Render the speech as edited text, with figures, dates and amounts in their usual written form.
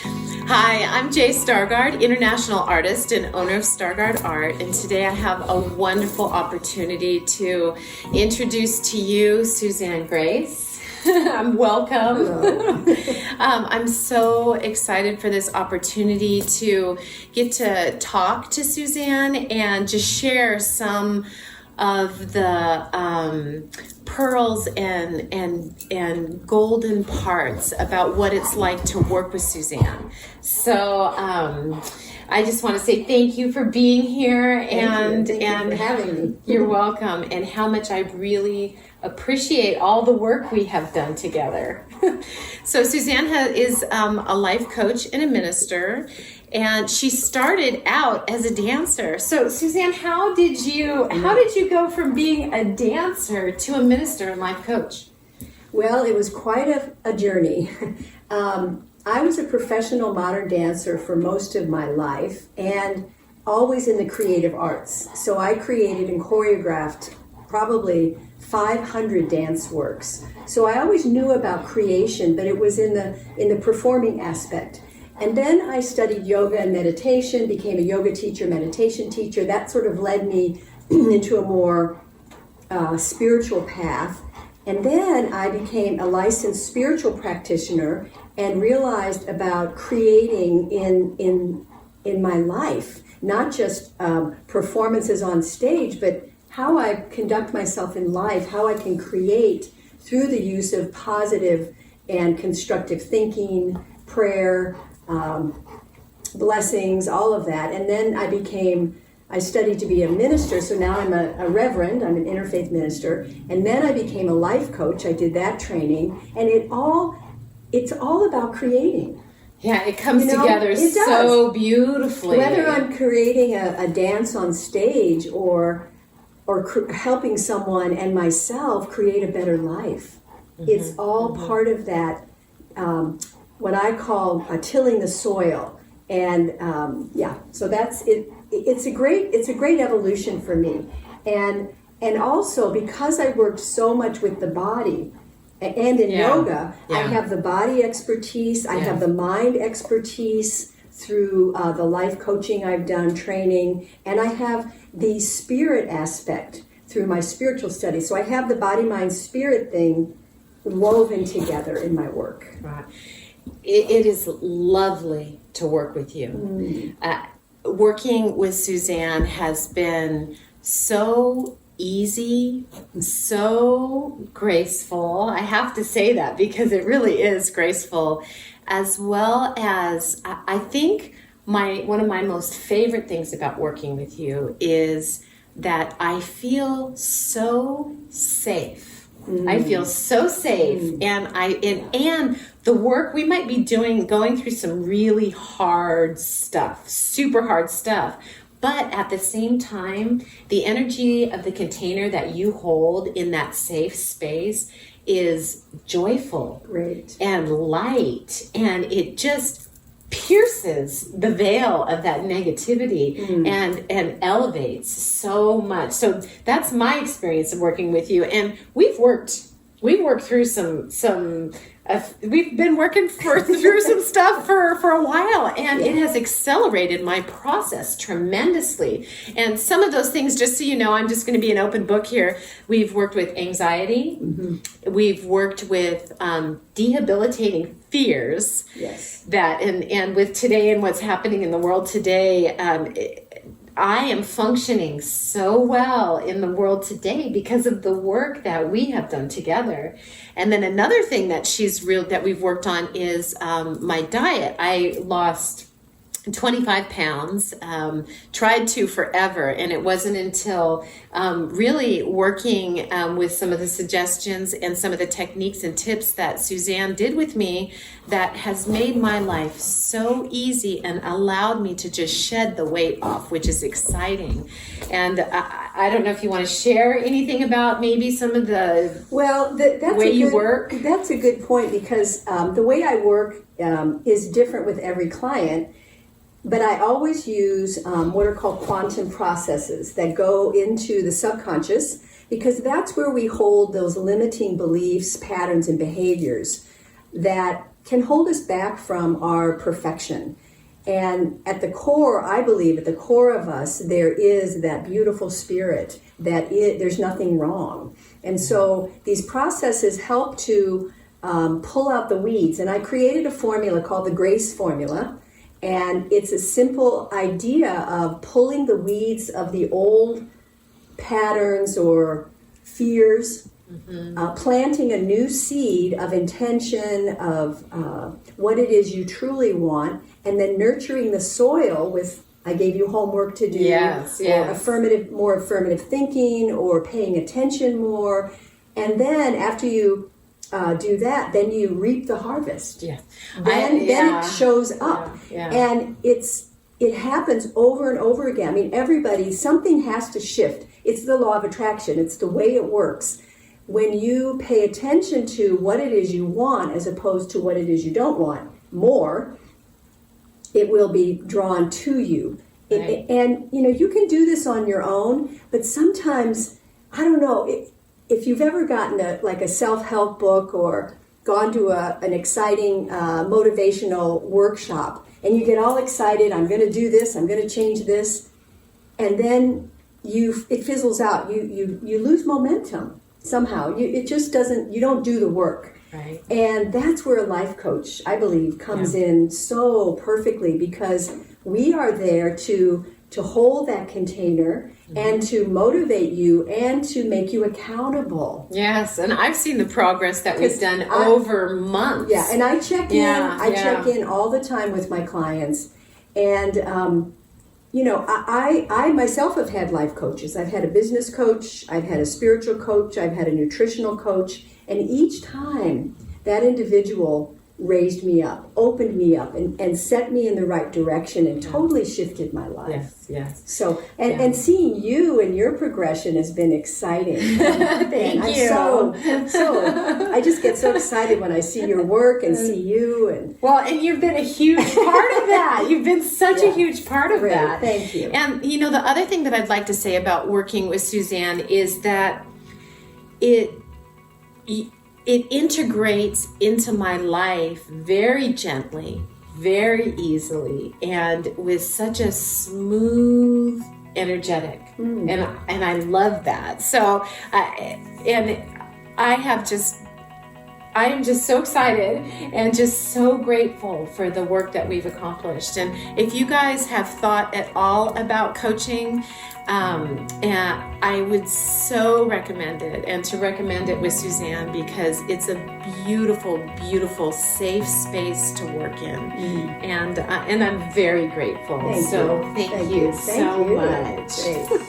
Hi, I'm Jay Staargard, international artist and owner of Staargard Art, and today I have a wonderful opportunity to introduce to you Suzanne Grace. Welcome. I'm so excited for this opportunity to get to talk to Suzanne and just share some of the pearls and golden parts about what it's like to work with Suzanne. So I just want to say thank you for being here Thank you for having me. You're welcome, and how much I really appreciate all the work we have done together. So Suzanne is a life coach and a minister, and she started out as a dancer. So Suzanne, how did you go from being a dancer to a minister and life coach? Well, it was quite a journey. I was a professional modern dancer for most of my life and always in the creative arts. So I created and choreographed probably 500 dance works. So I always knew about creation, but it was in the performing aspect. And then I studied yoga and meditation, became a yoga teacher, meditation teacher. That sort of led me into a more spiritual path. And then I became a licensed spiritual practitioner and realized about creating in my life, not just performances on stage, but how I conduct myself in life, how I can create through the use of positive and constructive thinking, prayer, blessings, all of that. And then I studied to be a minister, so now I'm a reverend, I'm an interfaith minister, and then I became a life coach. I did that training, and it's all about creating. Yeah, it comes together so beautifully. Whether I'm creating a dance on stage or helping someone and myself create a better life, it's all part of that, what I call tilling the soil. And so that's it. It's a great evolution for me, and also because I worked so much with the body, and in yoga, I have the body expertise, I have the mind expertise through the life coaching I've done, training, and I have the spirit aspect through my spiritual studies. So I have the body, mind, spirit thing woven together in my work. Right. It is lovely to work with you. Working with Suzanne has been so easy, so graceful. I have to say that because it really is graceful, as well as I think one of my most favorite things about working with you is that I feel so safe. I feel so safe, and the work we might be doing, going through some really hard stuff, super hard stuff, but at the same time, the energy of the container that you hold in that safe space is joyful, and light, and it just pierces the veil of that negativity and elevates so much. So that's my experience of working with you, and we've worked through some we've been working through some stuff for a while, and it has accelerated my process tremendously. And some of those things, just so you know, I'm just going to be an open book here. We've worked with anxiety. We've worked with debilitating fears. Yes. That and with today and what's happening in the world today, I am functioning so well in the world today because of the work that we have done together. And then another thing that we've worked on is my diet. I lost 25 pounds, tried to forever, and it wasn't until really working with some of the suggestions and some of the techniques and tips that Suzanne did with me that has made my life so easy and allowed me to just shed the weight off, which is exciting. And I don't know if you want to share anything about maybe some of the way you work. That's a good point, because the way I work is different with every client. But I always use what are called quantum processes that go into the subconscious, because that's where we hold those limiting beliefs, patterns, and behaviors that can hold us back from our perfection. And at the core, I believe, at the core of us, there is that beautiful spirit that there's nothing wrong. And so these processes help to pull out the weeds. And I created a formula called the GRACE formula. And it's a simple idea of pulling the weeds of the old patterns or fears, planting a new seed of intention, of what it is you truly want, and then nurturing the soil with, I gave you homework to do, or more affirmative thinking, or paying attention more. And then after you do that, then you reap the harvest. Yeah. Then it shows up. And it happens over and over again. I mean, something has to shift. It's the law of attraction. It's the way it works. When you pay attention to what it is you want as opposed to what it is you don't want more, it will be drawn to you. Right. And you can do this on your own, but sometimes, I don't know, if you've ever gotten a self-help book or gone to an exciting motivational workshop, and you get all excited, I'm going to do this, I'm going to change this, and then it fizzles out. You lose momentum somehow. It just doesn't. You don't do the work. Right. And that's where a life coach, I believe, comes in so perfectly, because we are there to hold that container and to motivate you and to make you accountable. Yes, and I've seen the progress that we've done over months. Yeah, and I check in. I check in all the time with my clients, and I myself have had life coaches. I've had a business coach, I've had a spiritual coach, I've had a nutritional coach, and each time that individual raised me up, opened me up, and set me in the right direction, and totally shifted my life. Yes. So, and seeing you and your progression has been exciting. Thank you. So I just get so excited when I see your work and see you. And you've been a huge part of that. You've been such a huge part of that. Thank you. And the other thing that I'd like to say about working with Suzanne is that it integrates into my life very gently, very easily, and with such a smooth, energetic, and I love that. So, I am just so excited and just so grateful for the work that we've accomplished. And if you guys have thought at all about coaching, and I would so recommend it, and to recommend it with Suzanne, because it's a beautiful, beautiful, safe space to work in. And I'm very grateful. Thank you so much. Great.